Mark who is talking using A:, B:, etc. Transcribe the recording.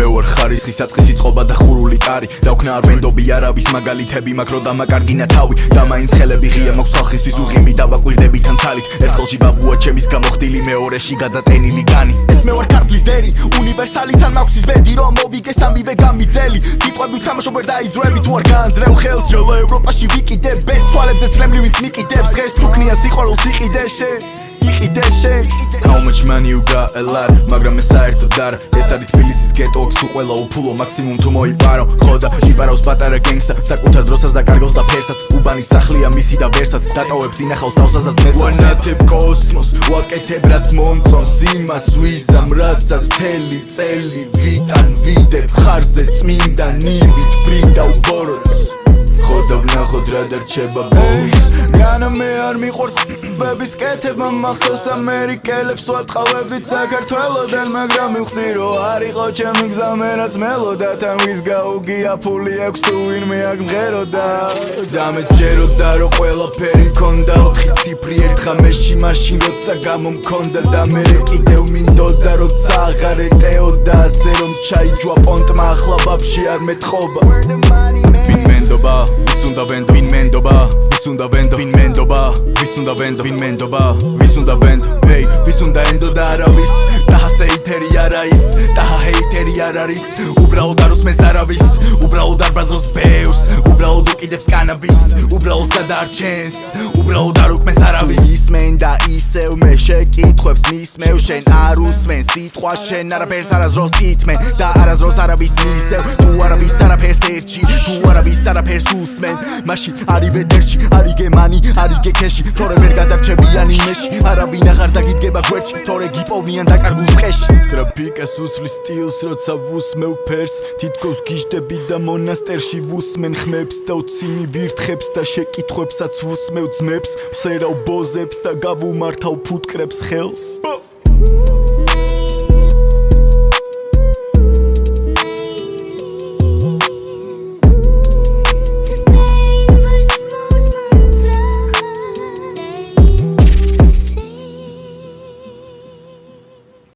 A: მე ვარ ხარისხი საწყისი წყობა და ხურული კარი დავქნა არ ვენდობი არავის მაგალითები მაქრო დამაკარგინა თავი და მაინც ხელები ღია მაქვს ხალხისთვის უღიმი დავაკვირდები თან ცალით ერთხელში ბაბუა ჩემის გამოხდილი მეორეში გადატენილი კანი ეს მე ვარ ქართლის დერი უნივერსალი თან მაქვს ის ბედი რომ მოვიგე სამივე გამიძელი სიტყვებით თამაშობ ვერ დაიძრები თუ არ განძრევ ხელს ჯოლო ევროპაში ვიკიდებ ბეც თვალებზე ცრემლივს მიკიდებს დღეს თუქნია სიყვარულს იყიდეშე How much money you got a lot მაგრამ ეს საერთოდ არა ეს არის თბილისის გეტო აქ სულ ყველა უფულო მაქსიმუმ თუ მოიპარო ხოდა იპარავს პატარა გენგსტა საკუთარ დროსაც და კარგავს და ფერსად უბანის სახლია მისი და ვერსად დატოვებს ინახავს თავსასაც მერსაც ვანათებ კოსმოს ვაკეთებ რაც მომწონს იმას ვიზამ რასაც მთელი წელი ვიტან ვიდებ ხარზე წმინდა ნივით ბრინდა უბოროს ხოდა ვნახოთ რა დარჩება ბოის განა მე არ მიყვარს ბების კეთება მახსოვს ამერიკელებს ვატყავებით საქართველოდან მაგრამ მივხვდი რომ არ იყო ჩემი გზა მე რაც მელოდა თან ვის გაუგია ფული აქვს თუ ვინმე აქ მღეროდა და მე ჯეროდა რომ ყველაფერი მქონდა 4 ციფრი ერთხამეში მაშინ როცა გამომქონდა და მე კიდევ მინდოდა როცა აღარ ეტეოდა ასე რომ ჩაიჯვა პონტმა ახლა ბაბში არ მეტყობა ვინ მენდობა ვის უნდა ვენდო ვინ მენდობა ვის უნდა ვენდო ვინ მენდობა ვის უნდა ვენდო ვინ მენდობა ვის უნდა ვენდო ჰეი ვის უნდა ენდო და არავის და ჰეიტერი არ არის და ჰეიტერი არ არის უბრალოდ არ უსმენს არავის უბრალოდ არ ბაზრობს ბეუს უბრალოდ უკიდებს კანაბის უბრალოდ გადაარჩენს უბრალოდ არ უკმეს არავის ისმენ და ისევ მე შეკითხვებს მისმევ შენ არ უსმენ სიტყვა შენ არაფერს არაზროს ითმენ და არაზროს არავის მისდევ თუ არავის არაფერს ერჩი თუ არავის არაფერს უსმენ მაშინ არივე დერჩი არიგე მანი არიგე ქეში თორე ვერ გადარჩებიან იმეში არავინ აღარ დაგიდგება გვერდში თორე გიპოვნიან დაკარგულ ტყეში გრაფიკას უსვლის სტილს როცა ვუსმევ ფერს თითქოს გიждები და მონასტერში ვუსმენ ხმებს და უცინი ვირთხებს და შეკითხვებსაც ვუსმევ ძმებს ვსერავ ბოზებს და გავუმართავ ფუტკრებს ხელს